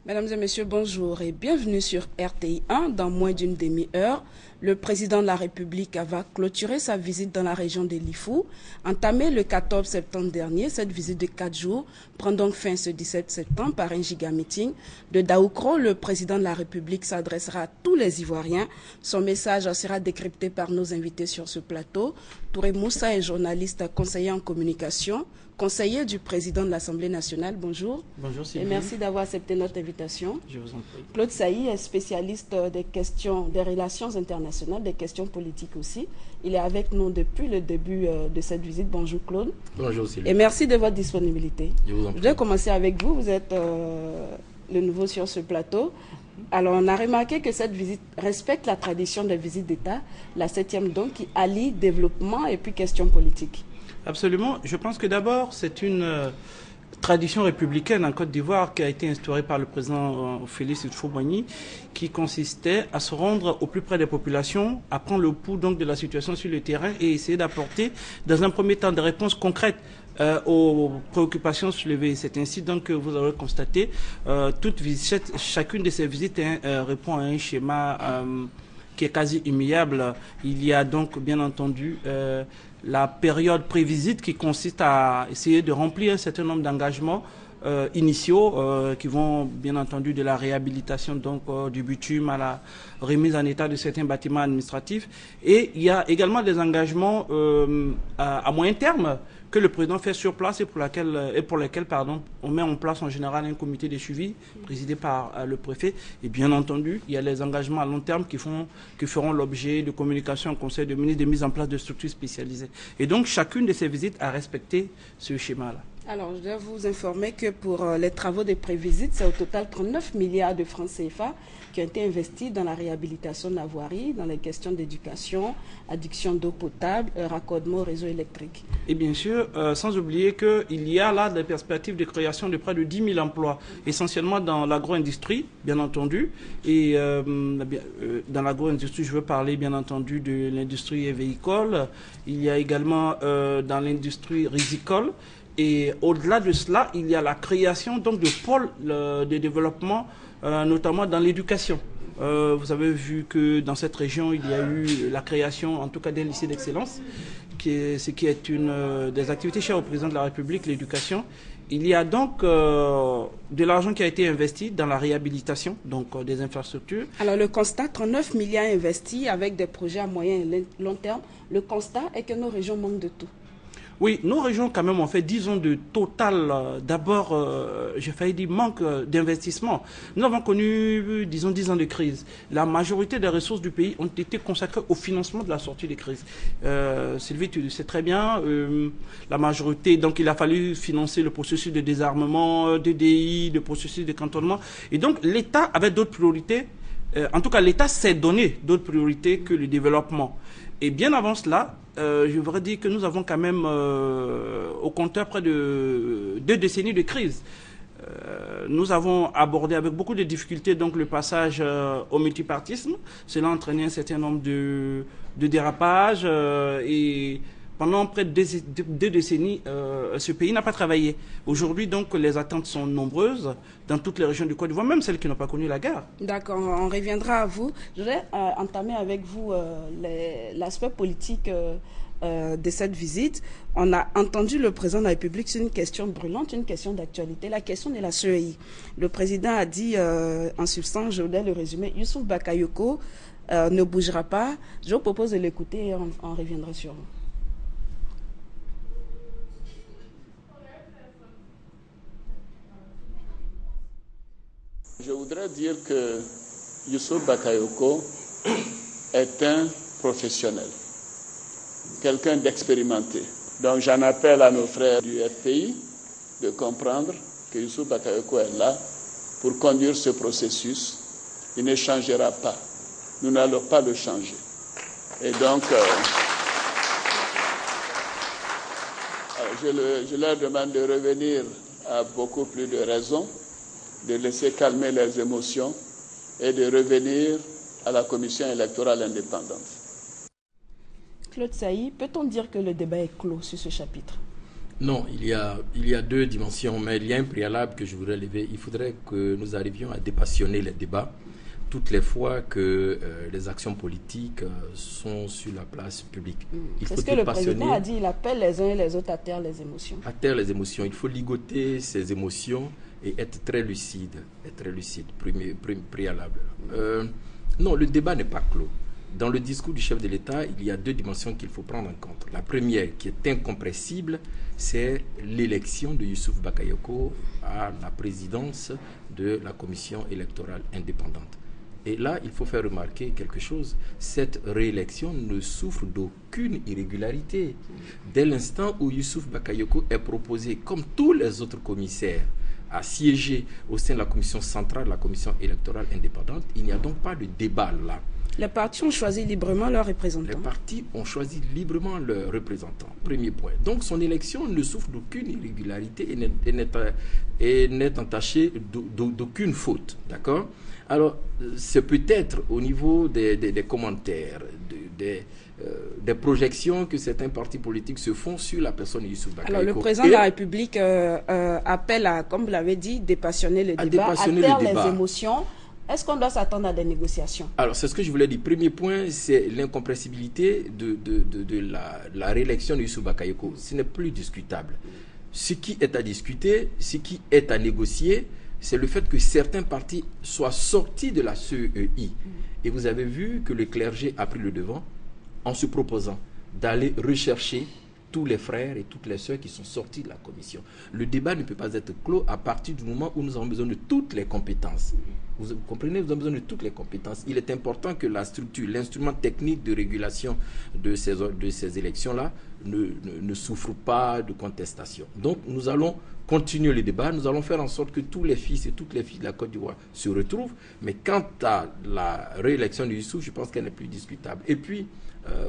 Mesdames et messieurs, bonjour et bienvenue sur RTI 1. Dans moins d'une demi-heure, le président de la République va clôturer sa visite dans la région de Lifou. Entamée le 14 septembre dernier, cette visite de 4 jours prend donc fin ce 17 septembre par un giga-meeting. De Daoukro, le président de la République s'adressera à tous les Ivoiriens. Son message sera décrypté par nos invités sur ce plateau. Touré Moussa est journaliste conseiller en communication, conseiller du président de l'Assemblée nationale. Bonjour. Bonjour Sylvie. Et merci d'avoir accepté notre invitation. Je vous en prie. Claude Sailly est spécialiste des questions des relations internationales, des questions politiques aussi. Il est avec nous depuis le début de cette visite. Bonjour Claude. Bonjour Sylvie. Et merci de votre disponibilité. Je vous en prie. Je vais commencer avec vous. Vous êtes le nouveau sur ce plateau. Alors, on a remarqué que cette visite respecte la tradition des visites d'État, la 7e donc, qui allie développement et puis questions politiques. Absolument. Je pense que d'abord, c'est une tradition républicaine en Côte d'Ivoire qui a été instaurée par le président Félix Houphouët-Boigny, qui consistait à se rendre au plus près des populations, à prendre le pouls donc de la situation sur le terrain et essayer d'apporter, dans un premier temps, des réponses concrètes aux préoccupations soulevées. C'est ainsi donc que vous aurez constaté, chacune de ces visites répond à un schéma qui est quasi immuable. Il y a donc bien entendu la période pré-visite qui consiste à essayer de remplir un certain nombre d'engagements initiaux qui vont bien entendu de la réhabilitation donc du bitume à la remise en état de certains bâtiments administratifs. Et il y a également des engagements à moyen terme que le président fait sur place et pour lesquels on met en place en général un comité de suivi présidé par le préfet. Et bien entendu, il y a les engagements à long terme qui feront l'objet de communication au Conseil de ministres, de mise en place de structures spécialisées. Et donc, chacune de ces visites a respecté ce schéma-là. Alors, je dois vous informer que pour les travaux de prévisite, c'est au total 39 milliards de francs CFA qui ont été investis dans la réhabilitation de la voirie, dans les questions d'éducation, adduction d'eau potable, raccordement au réseau électrique. Et bien sûr, sans oublier qu'il y a là des perspectives de création de près de 10 000 emplois, essentiellement dans l'agro-industrie, bien entendu. Et dans l'agro-industrie, je veux parler bien entendu de l'industrie véhicole. Il y a également dans l'industrie rizicole. Et au-delà de cela, il y a la création donc de pôles de développement, notamment dans l'éducation. Vous avez vu que dans cette région, il y a eu la création, en tout cas, d'un lycée d'excellence, ce qui est une des activités chères au président de la République, l'éducation. Il y a donc de l'argent qui a été investi dans la réhabilitation donc des infrastructures. Alors le constat, 39 milliards investis avec des projets à moyen et long terme. Le constat est que nos régions manquent de tout. Oui, nos régions quand même ont fait 10 ans de total. D'abord, j'ai failli dire manque d'investissement. Nous avons connu, disons, 10 ans de crise. La majorité des ressources du pays ont été consacrées au financement de la sortie des crises. Sylvie, tu le sais très bien, la majorité, donc il a fallu financer le processus de désarmement, DDI, le processus de cantonnement. Et donc l'État avait d'autres priorités. En tout cas, l'État s'est donné d'autres priorités que le développement. Et bien avant cela, je voudrais dire que nous avons quand même au compteur près de 2 décennies de crise. Nous avons abordé avec beaucoup de difficultés donc le passage au multipartisme. Cela a entraîné un certain nombre de dérapages et pendant près de 2 décennies, ce pays n'a pas travaillé. Aujourd'hui, donc, les attentes sont nombreuses dans toutes les régions du Côte d'Ivoire, même celles qui n'ont pas connu la guerre. D'accord, on reviendra à vous. Je voudrais entamer avec vous l'aspect politique de cette visite. On a entendu le président de la République sur une question brûlante, une question d'actualité, la question de la CEI. Le président a dit, en substance, je voudrais le résumer, Youssouf Bakayoko ne bougera pas. Je vous propose de l'écouter et on reviendra sur vous. Je voudrais dire que Youssouf Bakayoko est un professionnel, quelqu'un d'expérimenté. Donc j'en appelle à nos frères du FPI de comprendre que Youssouf Bakayoko est là pour conduire ce processus. Il ne changera pas. Nous n'allons pas le changer. Et donc, je leur demande de revenir à beaucoup plus de raison, de laisser calmer les émotions et de revenir à la commission électorale indépendante. Claude Sailly, peut-on dire que le débat est clos sur ce chapitre? Non, il y a deux dimensions, mais il y a un préalable que je voudrais lever. Il faudrait que nous arrivions à dépassionner les débats toutes les fois que les actions politiques sont sur la place publique. C'est ce que le président a dit, il appelle les uns et les autres à taire les émotions. À taire les émotions, il faut ligoter ces émotions et être très lucide, préalable. Non, le débat n'est pas clos. Dans le discours du chef de l'État, il y a deux dimensions qu'il faut prendre en compte. La première, qui est incompressible, c'est l'élection de Youssouf Bakayoko à la présidence de la commission électorale indépendante. Et là, il faut faire remarquer quelque chose. Cette réélection ne souffre d'aucune irrégularité. Dès l'instant où Youssouf Bakayoko est proposé, comme tous les autres commissaires, à siéger au sein de la commission centrale de la commission électorale indépendante, il n'y a donc pas de débat là. Les partis ont choisi librement leurs représentants. Les partis ont choisi librement leurs représentants. Premier point. Donc son élection ne souffre d'aucune irrégularité et n'est entachée d'aucune faute. D'accord ? Alors, c'est peut-être au niveau des commentaires, des projections que certains partis politiques se font sur la personne de Youssouf Bakayoko. Alors, le président de la République appelle à, comme vous l'avez dit, dépassionner le débat, à taire les émotions. Est-ce qu'on doit s'attendre à des négociations? Alors, c'est ce que je voulais dire. Premier point, c'est l'incompressibilité de la réélection de Youssouf Bakayoko. Ce n'est plus discutable. Ce qui est à discuter, ce qui est à négocier, c'est le fait que certains partis soient sortis de la CEI. Et vous avez vu que le clergé a pris le devant en se proposant d'aller rechercher tous les frères et toutes les sœurs qui sont sortis de la commission. Le débat ne peut pas être clos à partir du moment où nous avons besoin de toutes les compétences. Vous comprenez, nous avons besoin de toutes les compétences. Il est important que la structure, l'instrument technique de régulation de ces élections-là ne souffre pas de contestation. Donc nous allons continuer le débat, nous allons faire en sorte que tous les fils et toutes les filles de la Côte d'Ivoire se retrouvent. Mais quant à la réélection de Youssouf, je pense qu'elle n'est plus discutable. Et puis,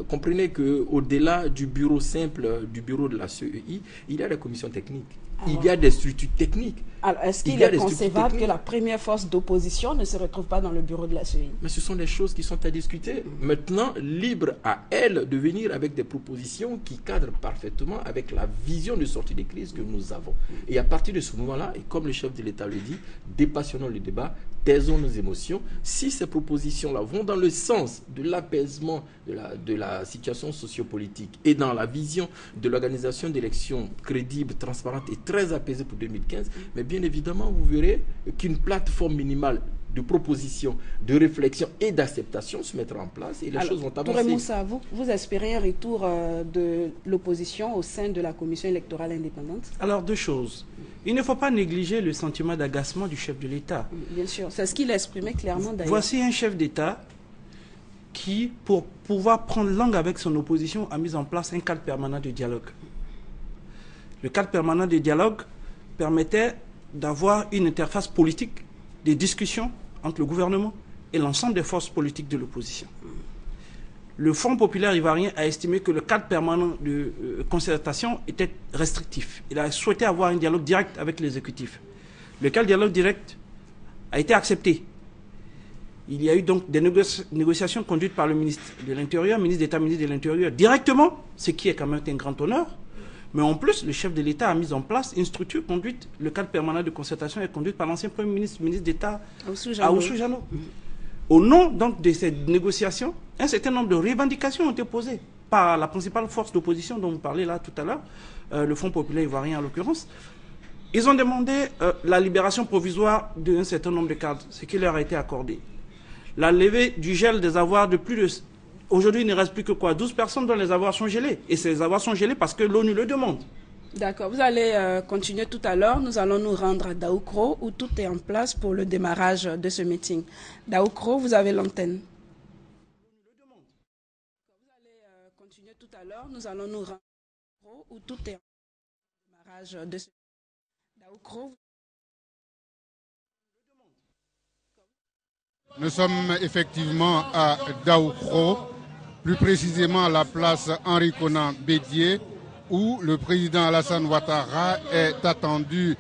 comprenez qu'au-delà du bureau simple, du bureau de la CEI, il y a des commissions techniques. Alors, il y a des structures techniques. Alors, est-ce qu'il est concevable que la première force d'opposition ne se retrouve pas dans le bureau de la CEI? Mais ce sont des choses qui sont à discuter. Maintenant, libre à elle de venir avec des propositions qui cadrent parfaitement avec la vision de sortie des crises que nous avons. Et à partir de ce moment-là, et comme le chef de l'État le dit, dépassionnons le débat, taisons nos émotions. Si ces propositions-là vont dans le sens de l'apaisement de la situation sociopolitique et dans la vision de l'organisation d'élections crédibles, transparentes et très apaisées pour 2015, mais bien évidemment, vous verrez qu'une plateforme minimale de propositions, de réflexion et d'acceptation se mettra en place et les choses vont avancer. Touré Moussa, vous espérez un retour de l'opposition au sein de la commission électorale indépendante? Alors, deux choses. Il ne faut pas négliger le sentiment d'agacement du chef de l'État. Bien sûr, c'est ce qu'il a exprimé clairement d'ailleurs. Voici un chef d'État qui, pour pouvoir prendre langue avec son opposition, a mis en place un cadre permanent de dialogue. Le cadre permanent de dialogue permettait d'avoir une interface politique, des discussions entre le gouvernement et l'ensemble des forces politiques de l'opposition. Le Front populaire ivoirien a estimé que le cadre permanent de concertation était restrictif. Il a souhaité avoir un dialogue direct avec l'exécutif. Le cadre dialogue direct a été accepté. Il y a eu donc des négociations conduites par le ministre de l'Intérieur, ministre d'État, ministre de l'Intérieur, directement, ce qui est quand même un grand honneur. Mais en plus, le chef de l'État a mis en place une structure conduite, le cadre permanent de concertation est conduite par l'ancien Premier ministre, ministre d'État Aoussou Jano. Au nom donc de ces négociations, un certain nombre de revendications ont été posées par la principale force d'opposition dont vous parlez là tout à l'heure, le Front populaire ivoirien en l'occurrence. Ils ont demandé la libération provisoire d'un certain nombre de cadres, ce qui leur a été accordé. La levée du gel des avoirs de plus de... Aujourd'hui, il ne reste plus que quoi? 12 personnes dont les avoirs sont gelés. Et ces avoirs sont gelés parce que l'ONU le demande. D'accord. Vous allez continuer tout à l'heure. Nous allons nous rendre à Daoukro où tout est en place pour le démarrage de ce meeting. Daoukro, vous avez l'antenne. Vous allez continuer tout à l'heure. Nous allons nous rendre à Daoukro où tout est en place pour le démarrage de ce meeting. Daoukro. Nous sommes effectivement à Daoukro, plus précisément à la place Henri Konan Bédié, où le président Alassane Ouattara est attendu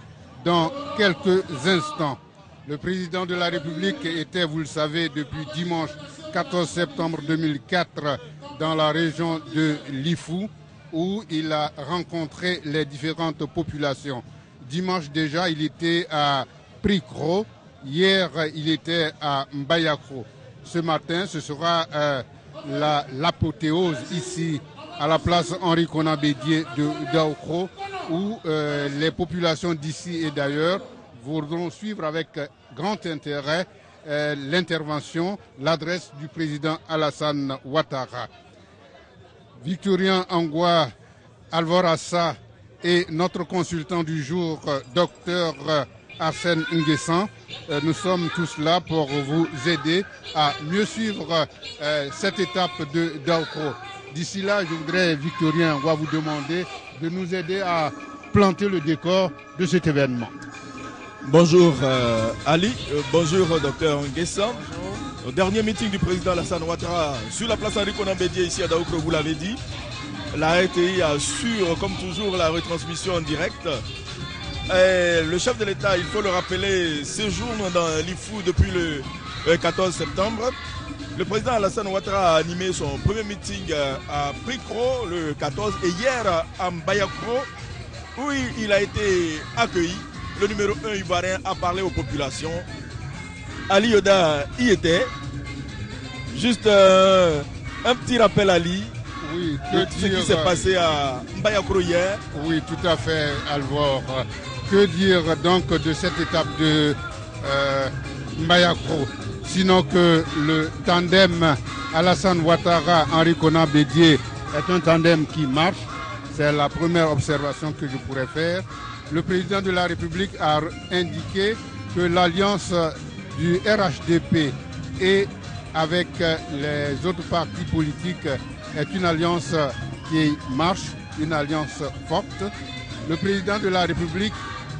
dans quelques instants. Le président de la République était, vous le savez, depuis dimanche 14 septembre 2004 dans la région de Lifou. où il a rencontré les différentes populations. Dimanche déjà, il était à Prikro. Hier, il était à Mbayakro. Ce matin, ce sera l'apothéose ici à la place Henri Konan Bédié de Daoukro, où les populations d'ici et d'ailleurs voudront suivre avec grand intérêt l'intervention, l'adresse du président Alassane Ouattara. Victorien Angwa, Alvor Assa et notre consultant du jour, docteur Arsène Nguessan, nous sommes tous là pour vous aider à mieux suivre cette étape de Daoukro. D'ici là, je voudrais, Victorien, Angwa, vous demander de nous aider à planter le décor de cet événement. Bonjour Ali, bonjour docteur Nguessan. Au dernier meeting du président Alassane Ouattara sur la place Henri Konan Bédié ici à Daoukro, vous l'avez dit, la RTI assure comme toujours la retransmission en direct. Et le chef de l'État, il faut le rappeler, séjourne dans l'IFU depuis le 14 septembre. Le président Alassane Ouattara a animé son premier meeting à Prikro le 14 et hier à Mbayakro où il a été accueilli. Le numéro 1 ivoirien a parlé aux populations. Ali Yoda y était. Juste un petit rappel Ali. Oui, ce qui s'est passé à Mbayakro hier. Oui, tout à fait, Alvor. Que dire donc de cette étape de Mbayakro? Sinon que le tandem Alassane Ouattara-Henri Konan Bédié est un tandem qui marche. C'est la première observation que je pourrais faire. Le président de la République a indiqué que l'alliance du RHDP et avec les autres partis politiques est une alliance qui marche, une alliance forte. Le président de la République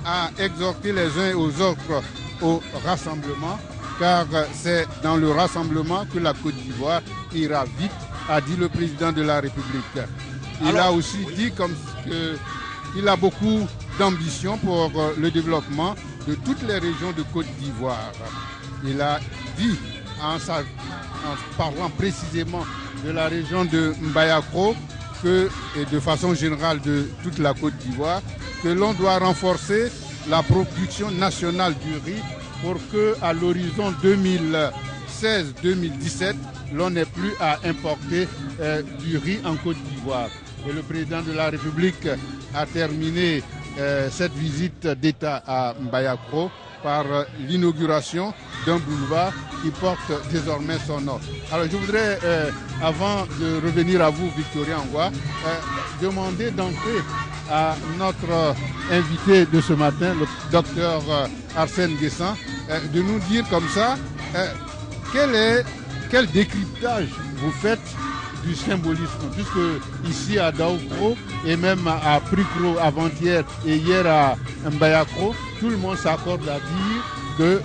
a exhorté les uns aux autres au rassemblement, car c'est dans le rassemblement que la Côte d'Ivoire ira vite, a dit le président de la République. Il a aussi dit qu'il a beaucoup d'ambition pour le développement de toutes les régions de Côte d'Ivoire. Il a dit, en parlant précisément de la région de Mbayakro, et de façon générale de toute la Côte d'Ivoire, que l'on doit renforcer la production nationale du riz pour qu'à l'horizon 2016-2017, l'on n'ait plus à importer du riz en Côte d'Ivoire. Et le président de la République a terminé cette visite d'État à Mbayakro par l'inauguration d'un boulevard qui porte désormais son nom. Alors je voudrais, avant de revenir à vous, Victorien Angwa, demander d'entrer à notre invité de ce matin, le docteur Arsène Nguessan, de nous dire comme ça, quel décryptage vous faites du symbolisme, puisque ici à Daoukro et même à Prikro avant-hier et hier à Mbayakro, tout le monde s'accorde à dire que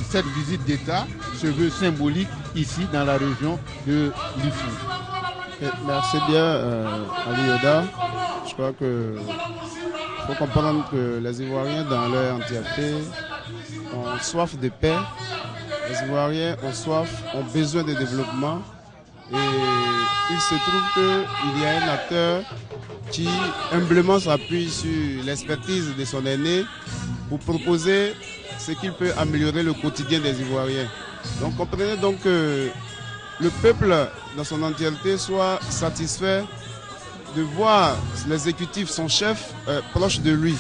cette visite d'État se veut symbolique ici dans la région de l'IFU. Merci bien Ali Yoda. Je crois qu'il faut comprendre que les Ivoiriens dans leur entièreté ont soif de paix. Les Ivoiriens ont soif, ont besoin de développement. Et il se trouve qu'il y a un acteur qui humblement s'appuie sur l'expertise de son aîné pour proposer ce qu'il peut améliorer le quotidien des Ivoiriens. Donc comprenez donc que le peuple dans son entièreté soit satisfait de voir l'exécutif, son chef, proche de lui.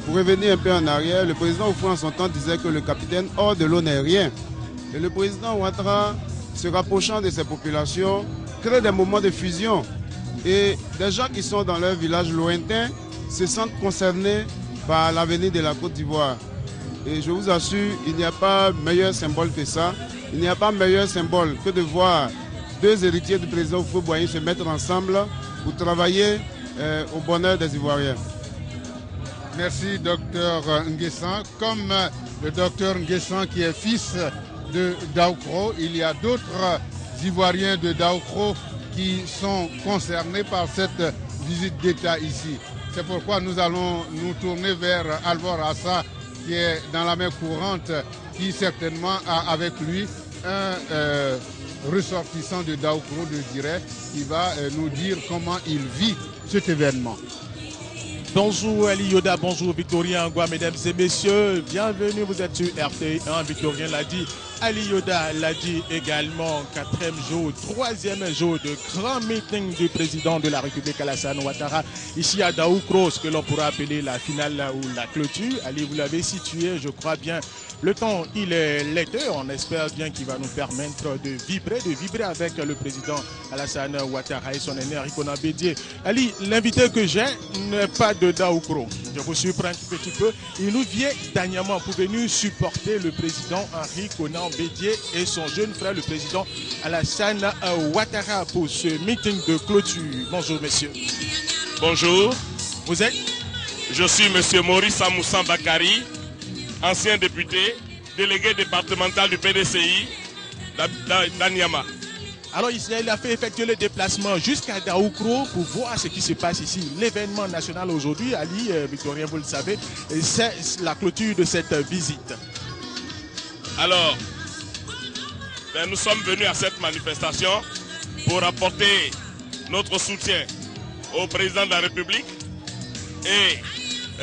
Pour revenir un peu en arrière, le président Oufou en son temps disait que le capitaine hors de l'eau n'est rien. Et le président Ouattara, se rapprochant de ces populations, crée des moments de fusion. Et des gens qui sont dans leur village lointain se sentent concernés par l'avenir de la Côte d'Ivoire. Et je vous assure, il n'y a pas meilleur symbole que ça. Il n'y a pas meilleur symbole que de voir deux héritiers du président Houphouët-Boigny se mettre ensemble pour travailler au bonheur des Ivoiriens. Merci, docteur Nguessan. Comme le docteur Nguessan qui est fils de Daoukro, il y a d'autres Ivoiriens de Daoukro qui sont concernés par cette visite d'État ici. C'est pourquoi nous allons nous tourner vers Alvor Assa, qui est dans la main courante, qui certainement a avec lui un ressortissant de Daoukro, je dirais, qui va nous dire comment il vit cet événement. Bonjour Ali Yoda, bonjour Victorien Angwa, mesdames et messieurs, bienvenue, vous êtes sur RTI1, Victorien l'a dit, Ali Yoda l'a dit également, 4e jour, 3e jour de grand meeting du président de la République Alassane Ouattara, ici à Daoukro, ce que l'on pourra appeler la finale ou la clôture. Ali, vous l'avez situé, je crois bien. Le temps, il est l'été, on espère bien qu'il va nous permettre de vibrer avec le président Alassane Ouattara et son aîné Arikona Bédié. Ali, l'invité que j'ai n'est pas de Daoukro. Je vous surprends un petit peu. Il nous vient dernièrement pour venir supporter le président Arikona Bédié et son jeune frère, le président Alassane Ouattara, pour ce meeting de clôture. Bonjour, messieurs. Bonjour. Vous êtes? Je suis monsieur Maurice Amoussa Bakari, ancien député, délégué départemental du PDCI d'Anyama. Alors il a fait effectuer le déplacement jusqu'à Daoukro pour voir ce qui se passe ici. L'événement national aujourd'hui, Ali, Victorien, vous le savez, c'est la clôture de cette visite. Alors, nous sommes venus à cette manifestation pour apporter notre soutien au président de la République et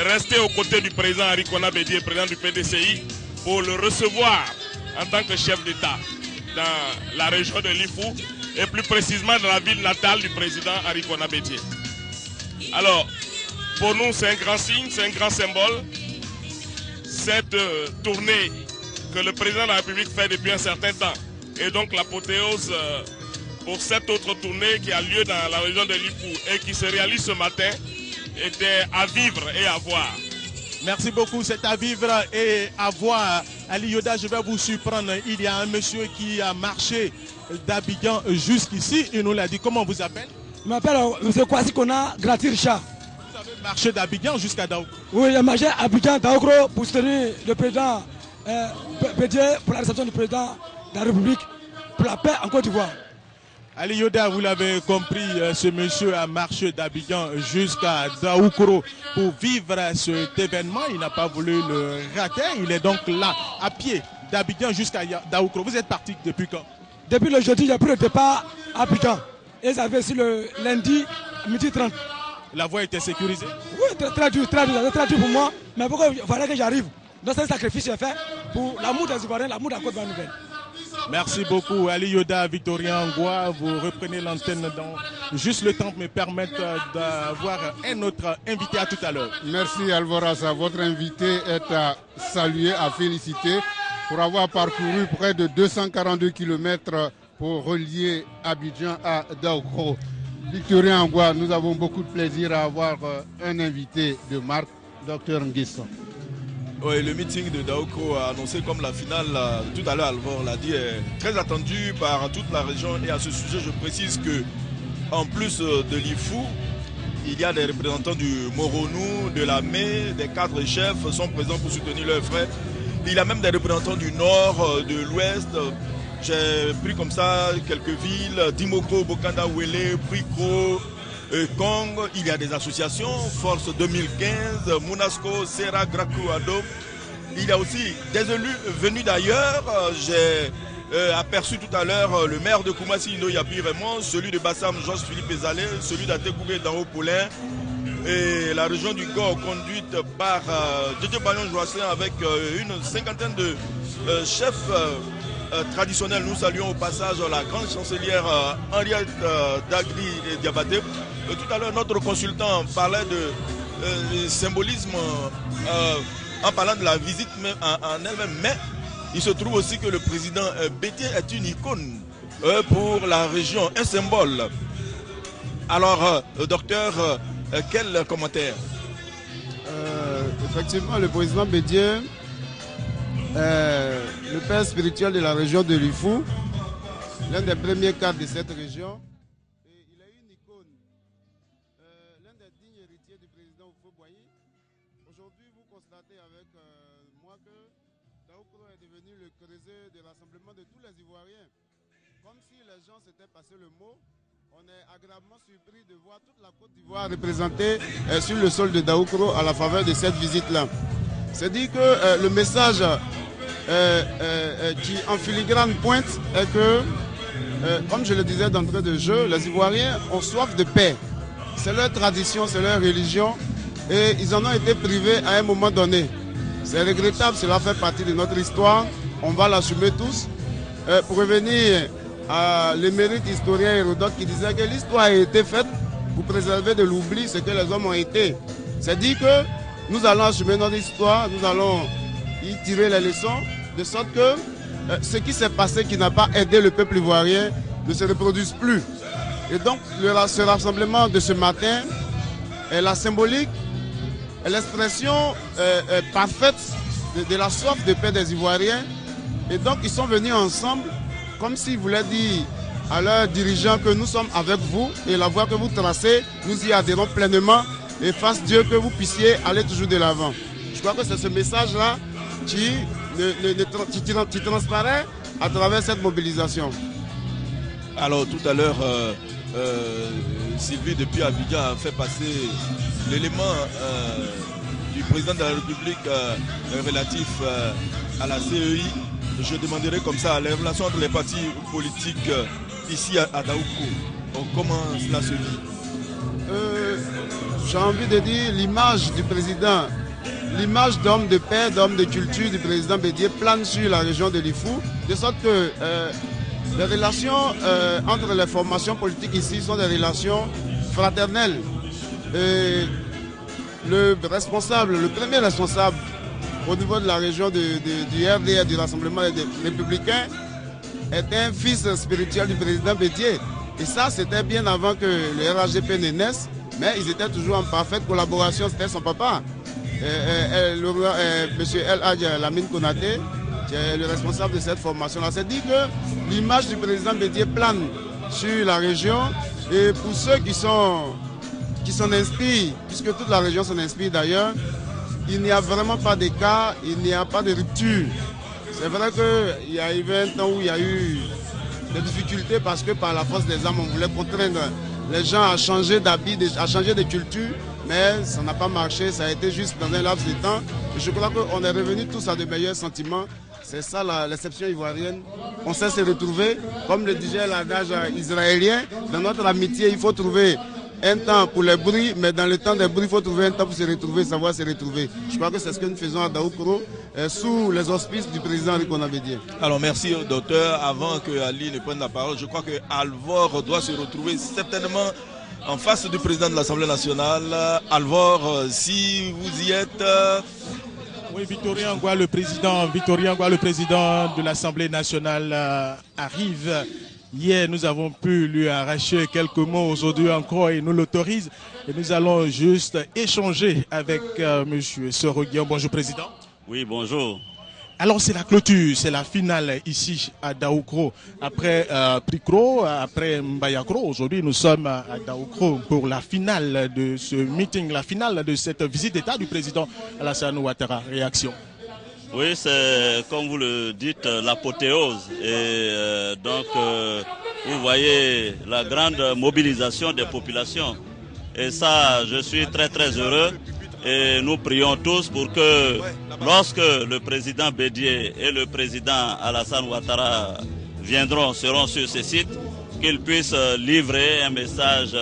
rester aux côtés du président Arikona Bédié, président du PDCI, pour le recevoir en tant que chef d'État dans la région de Lifou et plus précisément dans la ville natale du président Arikona Bédié. Alors, pour nous, c'est un grand signe, c'est un grand symbole. Cette tournée que le président de la République fait depuis un certain temps et donc l'apothéose pour cette autre tournée qui a lieu dans la région de Lifou et qui se réalise ce matin était à vivre et à voir. Merci beaucoup, c'est à vivre et à voir. Ali Yoda, je vais vous surprendre. Il y a un monsieur qui a marché d'Abidjan jusqu'ici. Il nous l'a dit. Comment vous appelle? Je m'appelle M. Kwasi Kona Gratir-Cha. Vous avez marché d'Abidjan jusqu'à Daoukro? Oui, j'ai marché à Abidjan, Daoukro, pour soutenir le président Bédié pour la réception du président de la République pour la paix en Côte d'Ivoire. Ali Yoda, vous l'avez compris, ce monsieur a marché d'Abidjan jusqu'à Daoukro pour vivre cet événement. Il n'a pas voulu le rater. Il est donc là, à pied, d'Abidjan jusqu'à Daoukro. Vous êtes parti depuis quand? Depuis le jeudi, j'ai pris le départ à Abidjan. Et ça fait sur le lundi, midi 30. La voie était sécurisée? Oui, très dur pour moi. Mais pourquoi il fallait que j'arrive? Donc c'est un sacrifice que j'ai fait pour l'amour des Ivoiriens, l'amour de la Côte d'Ivoire nouvelle. Merci beaucoup Ali Yoda, Victorien Angwa. Vous reprenez l'antenne dans juste le temps de me permettre d'avoir un autre invité à tout à l'heure. Merci Alvorasa. Votre invité est à saluer, à féliciter pour avoir parcouru près de 242 km pour relier Abidjan à Daoukro. Victorien Angwa, nous avons beaucoup de plaisir à avoir un invité de marque, Dr Nguessan. Oui, le meeting de Daoukro a annoncé comme la finale, tout à l'heure Alvor l'a dit, est très attendu par toute la région. Et à ce sujet, je précise que en plus de l'Ifou, il y a des représentants du Moronou, de la Mé, des cadres chefs sont présents pour soutenir leurs frères. Il y a même des représentants du Nord, de l'Ouest. J'ai pris comme ça quelques villes, Dimoko, Bokanda, Wele, Priko, Kong. Il y a des associations, Force 2015, Monasco, Serra, Grakou, Ado. Il y a aussi des élus venus d'ailleurs. J'ai aperçu tout à l'heure le maire de Koumassi, Ino Yapi Raymond, celui de Bassam, Georges-Philippe Ezalé, celui d'Atekoubé, Dao Poulin, et la région du Gord conduite par Djedje Bayon Joassin avec une cinquantaine de chefs traditionnels. Nous saluons au passage la grande chancelière Henriette Dagri et Diabaté. Tout à l'heure, notre consultant parlait de symbolisme en parlant de la visite en elle-même, mais il se trouve aussi que le président Bédié est une icône pour la région, un symbole. Alors, docteur, quel commentaire? Effectivement, le président Bédié est le père spirituel de la région de Lifou, l'un des premiers cadres de cette région. Et il est une icône, l'un des dignes héritiers du président Houphouët-Boigny. Aujourd'hui, vous constatez avec moi que Daoukro est devenu le creuset de rassemblement de tous les Ivoiriens. Comme si les gens s'étaient passé le mot. On est agréablement surpris de voir toute la Côte d'Ivoire représentée sur le sol de Daoukro à la faveur de cette visite-là. C'est dit que le message qui en filigrane pointe est que, comme je le disais d'entrée de jeu, les Ivoiriens ont soif de paix. C'est leur tradition, c'est leur religion et ils en ont été privés à un moment donné. C'est regrettable, cela fait partie de notre histoire, on va l'assumer tous. Pour revenir à l'émérite historien Hérodote qui disait que l'histoire a été faite pour préserver de l'oubli ce que les hommes ont été. C'est dit que nous allons assumer notre histoire, nous allons y tirer les leçons, de sorte que ce qui s'est passé, qui n'a pas aidé le peuple ivoirien, ne se reproduise plus. Et donc, ce rassemblement de ce matin est la symbolique, est l'expression parfaite de la soif de paix des Ivoiriens. Et donc, ils sont venus ensemble, comme s'ils voulaient dire à leurs dirigeants que nous sommes avec vous et la voie que vous tracez, nous y adhérons pleinement et fasse Dieu que vous puissiez aller toujours de l'avant. Je crois que c'est ce message-là qui transparaît à travers cette mobilisation. Alors tout à l'heure, Sylvie depuis Abidjan a fait passer l'élément du président de la République relatif à la CEI. Je demanderai comme ça les relations entre les partis politiques ici à Daoukro. Comment cela se vit? J'ai envie de dire l'image du président, l'image d'homme de paix, d'homme de culture du président Bédié plane sur la région de Lifou, de sorte que les relations entre les formations politiques ici sont des relations fraternelles. Et le premier responsable au niveau de la région du RDR, du Rassemblement des Républicains, est un fils spirituel du président Bédié. Et ça, c'était bien avant que le RHGP ne naisse, mais ils étaient toujours en parfaite collaboration, c'était son papa. Monsieur El Hadj Lamine Konaté, qui est le responsable de cette formation-là, c'est dit que l'image du président Bédié plane sur la région. Et pour ceux qui s'en inspirent, puisque toute la région s'en inspire d'ailleurs, il n'y a vraiment pas d'écart, il n'y a pas de rupture. C'est vrai qu'il y a eu un temps où il y a eu des difficultés parce que par la force des armes, on voulait contraindre les gens à changer d'habit, à changer de culture, mais ça n'a pas marché, ça a été juste dans un laps de temps. Et je crois qu'on est revenus tous à de meilleurs sentiments. C'est ça l'exception ivoirienne. On sait se retrouver, comme le disait l'adage israélien, dans notre amitié, il faut trouver un temps pour les bruits, mais dans le temps des bruits, il faut trouver un temps pour se retrouver, savoir se retrouver. Je crois que c'est ce que nous faisons à Daoukro, sous les auspices du président Rikona Bédié. Alors merci docteur. Avant que Ali ne prenne la parole, je crois que Alvor doit se retrouver certainement en face du président de l'Assemblée nationale. Alvor, si vous y êtes... Oui, Victorien Ngoua, le président de l'Assemblée nationale arrive. Hier, nous avons pu lui arracher quelques mots. Aujourd'hui encore, il nous l'autorise. Et nous allons juste échanger avec M. Soroguian. Bonjour, Président. Oui, bonjour. Alors, c'est la clôture, c'est la finale ici à Daoukro. Après Prikro, après Mbayakro, aujourd'hui, nous sommes à Daoukro pour la finale de ce meeting, la finale de cette visite d'État du président Alassane Ouattara. Réaction? Oui, c'est, comme vous le dites, l'apothéose. Et donc, vous voyez la grande mobilisation des populations. Et ça, je suis très, très heureux. Et nous prions tous pour que, lorsque le président Bédié et le président Alassane Ouattara seront sur ce site, qu'ils puissent livrer un message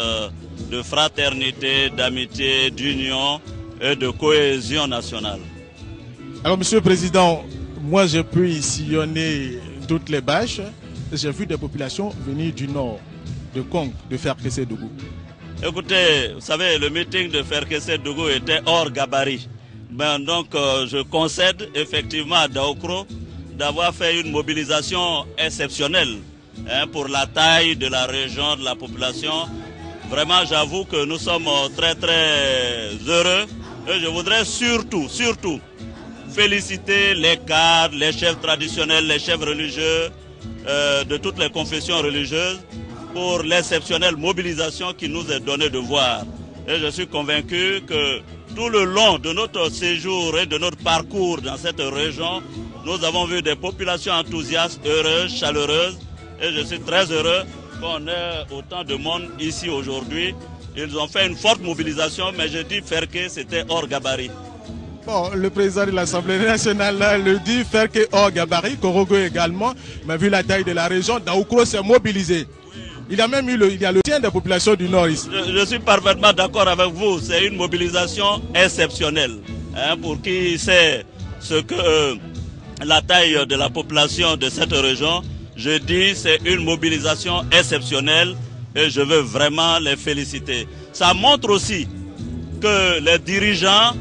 de fraternité, d'amitié, d'union et de cohésion nationale. Alors, Monsieur le Président, moi j'ai pu sillonner toutes les bâches. J'ai vu des populations venir du nord, de Kong, de Ferkessé-Dougou. Écoutez, vous savez, le meeting de Ferkessé-Dougou était hors gabarit. Ben, donc, je concède effectivement à Daoukro d'avoir fait une mobilisation exceptionnelle pour la taille de la région, de la population. Vraiment, j'avoue que nous sommes très, très heureux. Et je voudrais surtout féliciter les cadres, les chefs traditionnels, les chefs religieux de toutes les confessions religieuses pour l'exceptionnelle mobilisation qui nous est donnée de voir. Et je suis convaincu que tout le long de notre séjour et de notre parcours dans cette région, nous avons vu des populations enthousiastes, heureuses, chaleureuses. Et je suis très heureux qu'on ait autant de monde ici aujourd'hui. Ils ont fait une forte mobilisation, mais je dis Ferké, c'était hors gabarit. Bon, le président de l'Assemblée nationale le dit, faire que hors gabarit, Korogo également, mais vu la taille de la région, Daoukro s'est mobilisé. Il y a même eu le tien des populations du Nord ici. Je suis parfaitement d'accord avec vous. C'est une mobilisation exceptionnelle. Hein, pour qui sait ce que la taille de la population de cette région, je dis c'est une mobilisation exceptionnelle et je veux vraiment les féliciter. Ça montre aussi que les dirigeants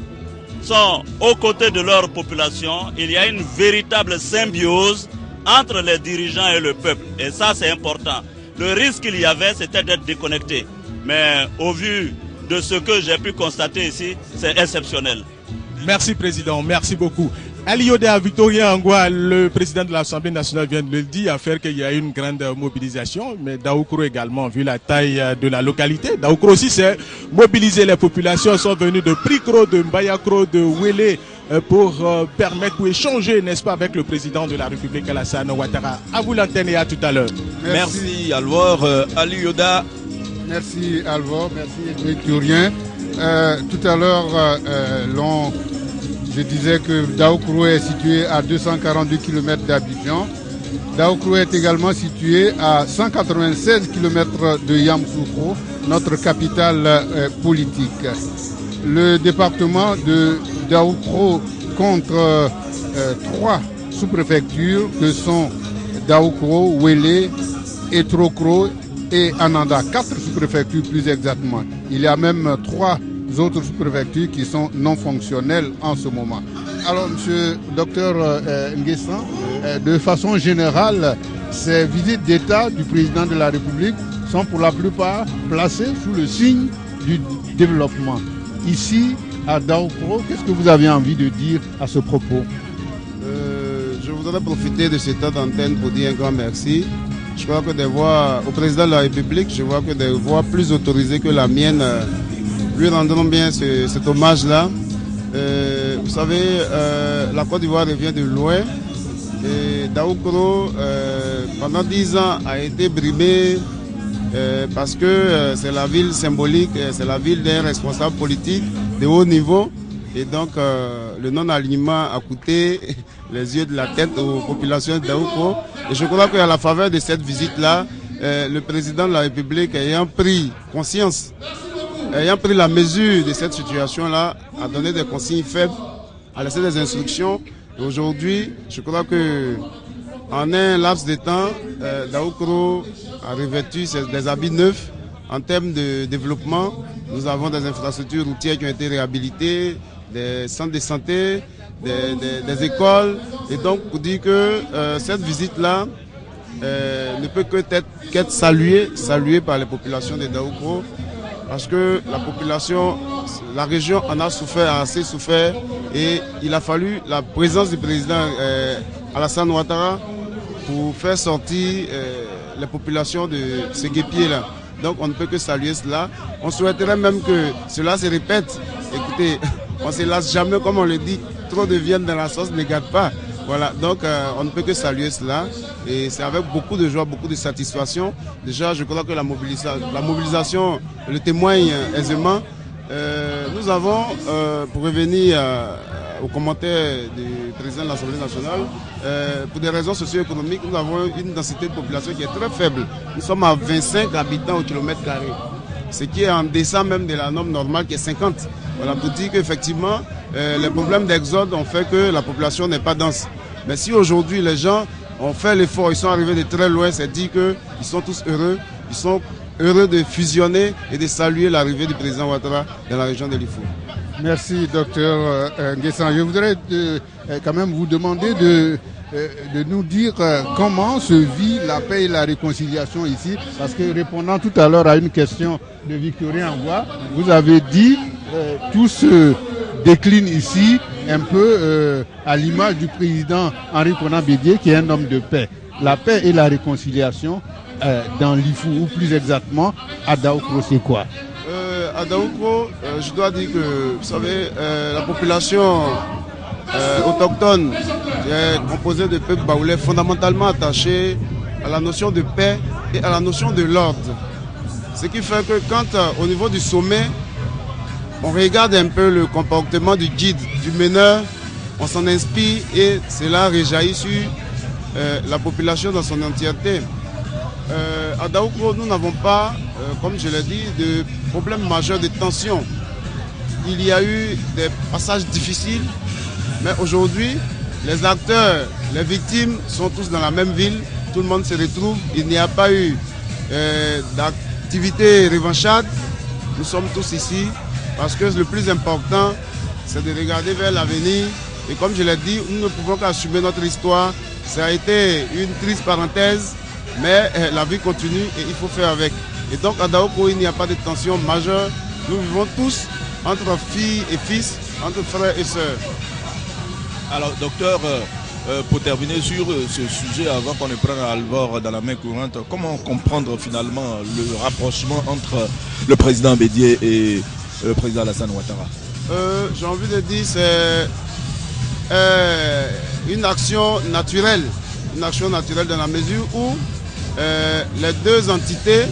sont aux côtés de leur population. Il y a une véritable symbiose entre les dirigeants et le peuple. Et ça, c'est important. Le risque qu'il y avait, c'était d'être déconnecté. Mais au vu de ce que j'ai pu constater ici, c'est exceptionnel. Merci, Président. Merci beaucoup. Ali Yoda, Victorien Angwa, le président de l'Assemblée nationale vient de le dire, à faire qu'il y a une grande mobilisation, mais Daoukro également, vu la taille de la localité. Daoukro aussi s'est mobilisé, les populations sont venues de Prikro, de Mbayakro, de Wele, pour permettre, pour échanger, n'est-ce pas, avec le président de la République, Alassane Ouattara. À vous l'antenne et à tout à l'heure. Merci Alvor. Ali Yoda. Merci Alvor, merci Victorien. Tout à l'heure, je disais que Daoukro est situé à 242 km d'Abidjan. Daoukro est également situé à 196 km de Yamoussoukro, notre capitale politique. Le département de Daoukro compte 3 sous-préfectures que sont Daoukro, Wele, Etrokro et Ananda. 4 sous-préfectures plus exactement. Il y a même 3 autres sous-préfectures qui sont non fonctionnelles en ce moment. Alors, monsieur docteur Nguessan, de façon générale, ces visites d'État du président de la République sont pour la plupart placées sous le signe du développement. Ici, à Daoukro, qu'est-ce que vous avez envie de dire à ce propos? Je voudrais profiter de ce temps d'antenne pour dire un grand merci. Je crois que des voix au président de la République, je vois que des voix plus autorisées que la mienne lui rendront bien cet hommage-là. Vous savez, la Côte d'Ivoire revient de loin. Et Daoukro, pendant 10 ans, a été brimé parce que c'est la ville symbolique, c'est la ville d'un responsable politique de haut niveau. Et donc, le non-alignement a coûté les yeux de la tête aux populations de Daoukro. Et je crois qu'à la faveur de cette visite-là, le président de la République ayant pris conscience, ayant pris la mesure de cette situation-là, a donné des consignes faibles, a laissé des instructions. Aujourd'hui, je crois que en un laps de temps, Daoukro a revêtu des habits neufs en termes de développement. Nous avons des infrastructures routières qui ont été réhabilitées, des centres de santé, des écoles. Et donc, pour dire que cette visite-là ne peut qu'être saluée par les populations de Daoukro. Parce que la population, la région en a souffert, a assez souffert, et il a fallu la présence du président Alassane Ouattara pour faire sortir les populations de ce guépier-là. Donc on ne peut que saluer cela. On souhaiterait même que cela se répète. Écoutez, on ne se lasse jamais, comme on le dit, trop de viande dans la sauce ne gâte pas. Voilà, donc on ne peut que saluer cela, et c'est avec beaucoup de joie, beaucoup de satisfaction. Déjà, je crois que la mobilisation le témoigne aisément. Nous avons, pour revenir aux commentaires du président de l'Assemblée nationale, pour des raisons socio-économiques, nous avons une densité de population qui est très faible. Nous sommes à 25 habitants au kilomètre carré, ce qui est en deçà même de la norme normale qui est 50. Voilà, pour dire qu'effectivement, les problèmes d'exode ont fait que la population n'est pas dense. Mais si aujourd'hui les gens ont fait l'effort, ils sont arrivés de très loin, c'est dire qu'ils sont tous heureux, ils sont heureux de fusionner et de saluer l'arrivée du président Ouattara dans la région de l'Ifou. Merci docteur Nguessan. Je voudrais quand même vous demander de nous dire comment se vit la paix et la réconciliation ici, parce que répondant tout à l'heure à une question de Victorien Angwa, vous avez dit tout se décline ici un peu à l'image du président Henri Konan Bédié, qui est un homme de paix. La paix et la réconciliation dans l'Ifou, ou plus exactement à Daoukro, c'est quoi? À Daoukro, je dois dire que, vous savez, la population autochtone est composée de peuples baoulés fondamentalement attachés à la notion de paix et à la notion de l'ordre. Ce qui fait que quand, au niveau du sommet, on regarde un peu le comportement du guide, du meneur, on s'en inspire et cela rejaillit sur la population dans son entièreté. À Daoukro, nous n'avons pas, comme je l'ai dit, de problème majeur de tension. Il y a eu des passages difficiles, mais aujourd'hui, les acteurs, les victimes sont tous dans la même ville, tout le monde se retrouve, il n'y a pas eu d'activité revancharde, nous sommes tous ici, parce que le plus important, c'est de regarder vers l'avenir. Et comme je l'ai dit, nous ne pouvons qu'assumer notre histoire. Ça a été une triste parenthèse, mais la vie continue et il faut faire avec. Et donc à Daoukro, il n'y a pas de tension majeure. Nous vivons tous entre filles et fils, entre frères et sœurs. Alors, docteur, pour terminer sur ce sujet, avant qu'on ne prenne Alvor dans la main courante, comment comprendre finalement le rapprochement entre le président Bédié et le président Alassane Ouattara? J'ai envie de dire c'est une action naturelle dans la mesure où les deux entités,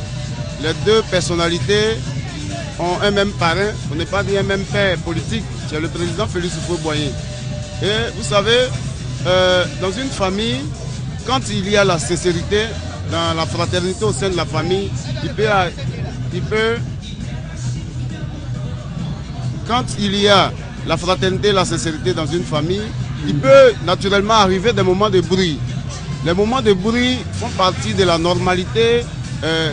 les deux personnalités ont un même parrain, on n'est pas dit un même père politique, c'est le président Félix Houphouët-Boigny. Et vous savez, dans une famille, quand il y a la sincérité, dans la fraternité au sein de la famille, quand il y a la fraternité et la sincérité dans une famille, il peut naturellement arriver des moments de bruit. Les moments de bruit font partie de la normalité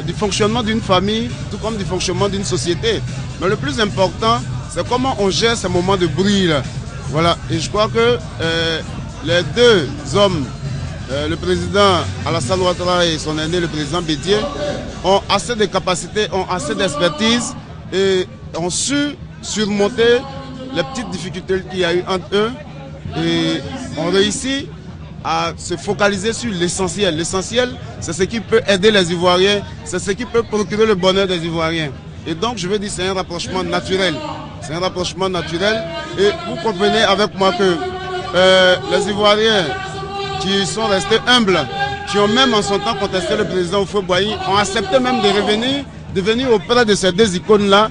du fonctionnement d'une famille, tout comme du fonctionnement d'une société. Mais le plus important, c'est comment on gère ces moments de bruit-là. Voilà, et je crois que les deux hommes, le président Alassane Ouattara et son aîné, le président Bédié, ont assez de capacités, ont assez d'expertise et ont su surmonter les petites difficultés qu'il y a eu entre eux et ont réussi à se focaliser sur l'essentiel. L'essentiel, c'est ce qui peut aider les Ivoiriens, c'est ce qui peut procurer le bonheur des Ivoiriens. Et donc, je veux dire, c'est un rapprochement naturel. C'est un rapprochement naturel. Et vous comprenez avec moi que les Ivoiriens qui sont restés humbles, qui ont même en son temps contesté le président Houphouët-Boigny, ont accepté même de venir auprès de ces deux icônes-là,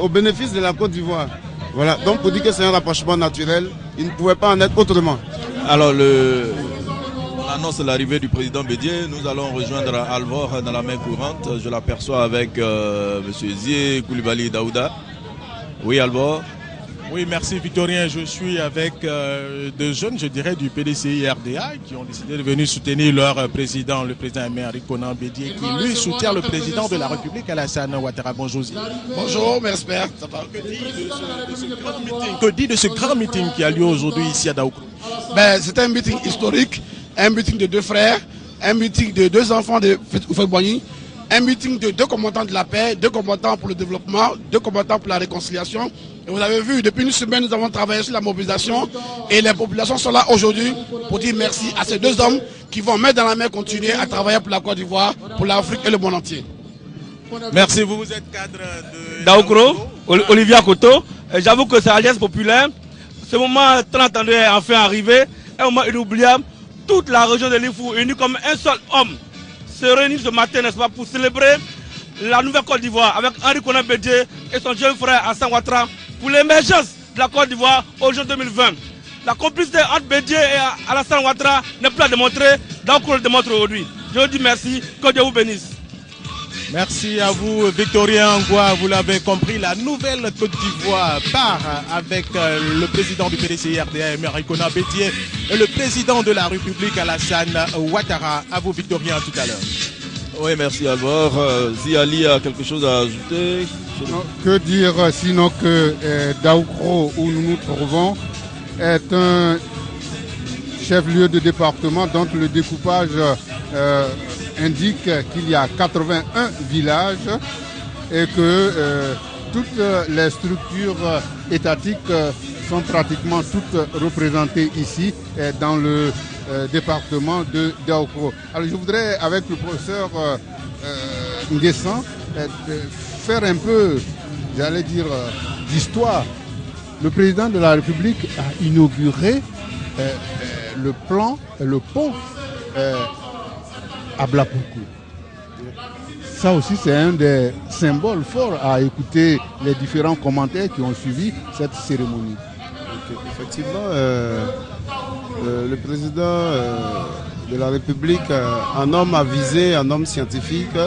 au bénéfice de la Côte d'Ivoire. Voilà, donc pour dire que c'est un rapprochement naturel, il ne pouvait pas en être autrement. Alors, on annonce l'arrivée du président Bédié. Nous allons rejoindre Alvor dans la main courante. Je l'aperçois avec M. Zie Koulibaly Daouda. Oui, Alvor. Oui, merci Victorien. Je suis avec deux jeunes, je dirais, du PDCI RDA qui ont décidé de venir soutenir leur président, le président Henri Konan Bédié, qui lui soutient le président de la République, Alassane Ouattara. Bonjour. Bonjour, merci. Que dit de ce grand meeting qui a lieu aujourd'hui ici à Daoukro? C'est un meeting historique, un meeting de deux frères, un meeting de deux enfants de Houphouët-Boigny, un meeting de deux combattants de la paix, deux combattants pour le développement, deux combattants pour la réconciliation. Et vous avez vu, depuis une semaine, nous avons travaillé sur la mobilisation et les populations sont là aujourd'hui pour dire merci à ces deux hommes qui vont main dans la main continuer à travailler pour la Côte d'Ivoire, pour l'Afrique et le monde entier. Merci, vous êtes cadre de Daoukro, Olivier Koto. J'avoue que c'est l'Alliance populaire. Ce moment tant attendu est enfin arrivé, un moment inoubliable. Toute la région de l'Ifou, unie comme un seul homme, se réunit ce matin, n'est-ce pas, pour célébrer la nouvelle Côte d'Ivoire avec Henri Konan Bédié et son jeune frère Alassane Ouattara pour l'émergence de la Côte d'Ivoire au jour 2020. La complicité entre Bédié et Alassane Ouattara n'est plus à démontrer, donc on le démontre aujourd'hui. Je vous dis merci, que Dieu vous bénisse. Merci à vous, Victorien Angoua. Vous l'avez compris, la nouvelle Côte d'Ivoire part avec le président du PDCI RDA, Henri Konan Bédié, et le président de la République, Alassane Ouattara. À vous, Victorien, tout à l'heure. Oui, merci Alvor. Si Ali a quelque chose à ajouter. Non, que dire sinon que Daoukro, où nous nous trouvons, est un chef-lieu de département dont le découpage indique qu'il y a 81 villages et que toutes les structures étatiques sont pratiquement toutes représentées ici dans le département de Daoukro. Alors je voudrais avec le professeur Nguessan faire un peu, j'allais dire, d'histoire. Le président de la République a inauguré le pont à Blapoukou. ça aussi, c'est un des symboles forts à écouter les différents commentaires qui ont suivi cette cérémonie. Okay. Effectivement, le président de la République, un homme avisé, un homme scientifique,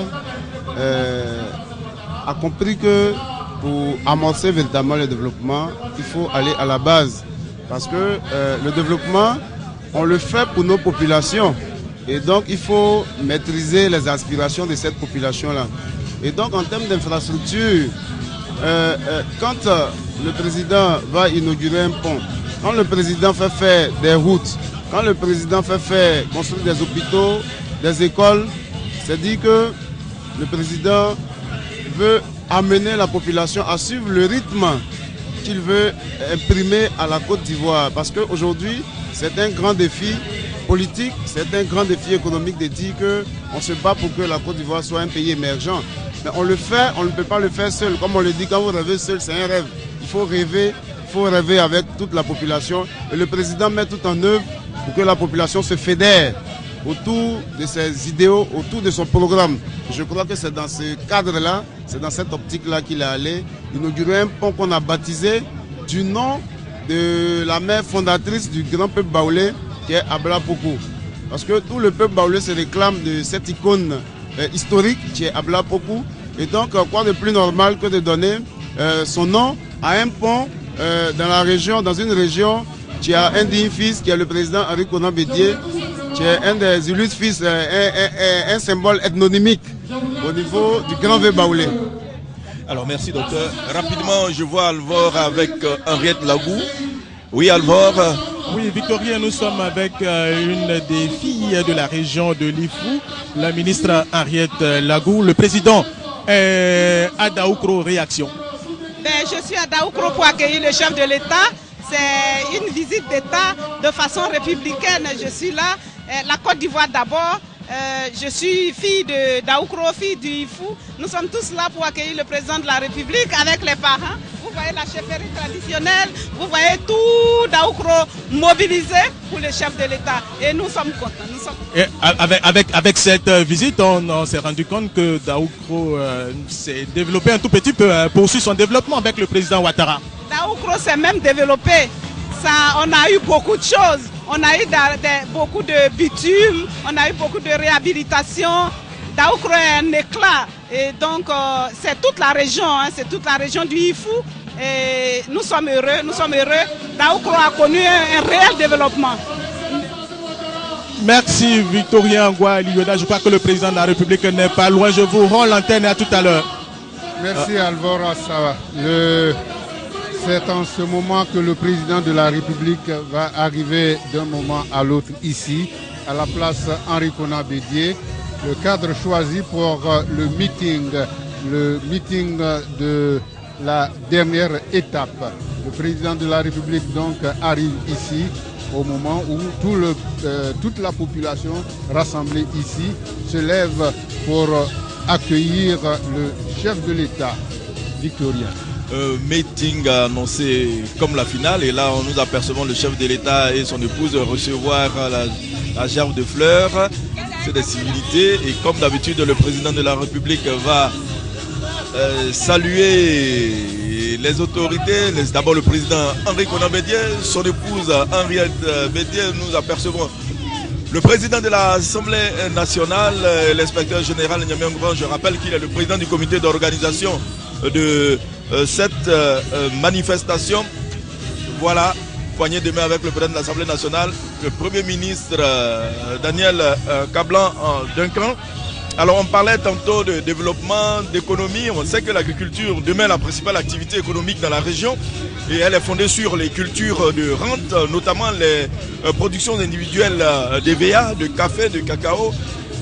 a compris que pour amorcer véritablement le développement, il faut aller à la base. Parce que le développement, on le fait pour nos populations. Et donc, il faut maîtriser les aspirations de cette population-là. Et donc, en termes d'infrastructure, quand le président va inaugurer un pont, quand le président fait faire des routes, quand le président fait faire construire des hôpitaux, des écoles, c'est dit que le président veut amener la population à suivre le rythme qu'il veut imprimer à la Côte d'Ivoire. Parce qu'aujourd'hui, c'est un grand défi politique, c'est un grand défi économique de dire qu'on se bat pour que la Côte d'Ivoire soit un pays émergent. Mais on le fait, on ne peut pas le faire seul. Comme on le dit, quand vous rêvez seul, c'est un rêve. Il faut rêver avec toute la population. Et le président met tout en œuvre pour que la population se fédère autour de ses idéaux, autour de son programme. Je crois que c'est dans ce cadre-là, c'est dans cette optique-là qu'il est allé inaugurer un pont qu'on a baptisé du nom de la mère fondatrice du grand peuple baoulé, qui est Abla Poko. Parce que tout le peuple baoulé se réclame de cette icône historique qui est Abla Poko. Et donc, quoi de plus normal que de donner son nom à un pont dans la région, dans une région qui a un digne fils, qui est le président Henri Konan Bédié, qui est un des illustres fils, un symbole ethnonymique au niveau du grand V baoulé. Alors merci docteur. Rapidement, je vois Alvor avec Henriette Lagou. Oui Alvor. Oui, Victorien, nous sommes avec une des filles de la région de Lifou, la ministre Henriette Lagou. Le président à Daoukro, réaction. Je suis à Daoukro pour accueillir le chef de l'État. C'est une visite d'État de façon républicaine. Je suis là. La Côte d'Ivoire d'abord. Je suis fille de Daoukro, fille du Ifou. Nous sommes tous là pour accueillir le président de la République avec les parents. Vous voyez la chefferie traditionnelle, vous voyez tout Daoukro mobilisé pour le chef de l'État. Et nous sommes contents. Et avec cette visite, on s'est rendu compte que Daoukro s'est développé un tout petit peu, poursuit son développement avec le président Ouattara. Daoukro s'est même développé. On a eu beaucoup de choses. On a eu beaucoup de bitume, on a eu beaucoup de réhabilitation. Daoukro est un éclat. Et donc, c'est toute la région, c'est toute la région du Ifou. Et nous sommes heureux, nous sommes heureux. Daoukro a connu un réel développement. Merci Victorien Ngwa Lyoda. Je crois que le président de la République n'est pas loin. Je vous rends l'antenne et à tout à l'heure. Merci Alvor Assawa. C'est en ce moment que le président de la République va arriver d'un moment à l'autre ici, à la place Henri Konan Bédié. Le cadre choisi pour le meeting de la dernière étape. Le président de la République donc arrive ici au moment où toute la population rassemblée ici se lève pour accueillir le chef de l'État, Victorien. Meeting annoncé comme la finale, et là nous apercevons le chef de l'État et son épouse recevoir la gerbe de fleurs. C'est des civilités, et comme d'habitude le président de la République va saluer les autorités. D'abord le président Henri Konan Bédié, son épouse Henriette Bédié. Nous apercevons le président de l'Assemblée nationale, l'inspecteur général Niamey Ngouran. Je rappelle qu'il est le président du comité d'organisation de cette manifestation. Voilà, poignée de main avec le président de l'Assemblée nationale, le Premier ministre Daniel Kablan Duncan. Alors on parlait tantôt de développement, d'économie. On sait que l'agriculture demeure la principale activité économique dans la région, et elle est fondée sur les cultures de rente, notamment les productions individuelles d'EVA, de café, de cacao,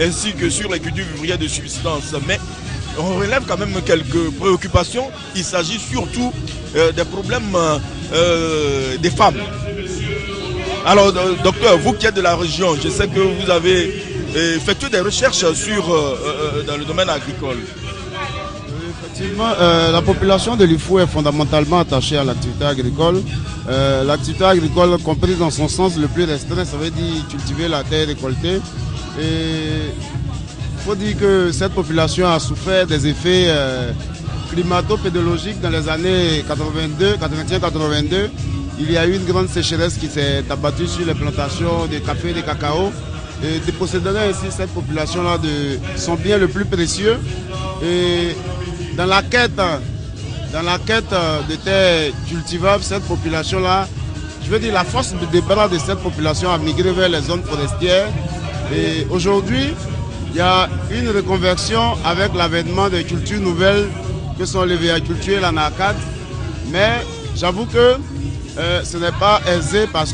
ainsi que sur les cultures vivrières de subsistance. Mais on relève quand même quelques préoccupations. Il s'agit surtout des problèmes des femmes. Alors, docteur, vous qui êtes de la région, je sais que vous avez effectué des recherches dans le domaine agricole. Effectivement, la population de l'Ifou est fondamentalement attachée à l'activité agricole. L'activité agricole, comprise dans son sens le plus restreint, ça veut dire cultiver la terre, récolter. Et faut dire que cette population a souffert des effets climato-pédologiques dans les années 81-82. Il y a eu une grande sécheresse qui s'est abattue sur les plantations de café et de cacao, et dépossédant ainsi cette population-là de son bien le plus précieux. Et dans la quête de terres cultivables, cette population-là, je veux dire, la force de départ de cette population a migré vers les zones forestières. Et aujourd'hui, il y a une reconversion avec l'avènement des cultures nouvelles que sont les véhicultures et l'anacate. Mais j'avoue que ce n'est pas aisé parce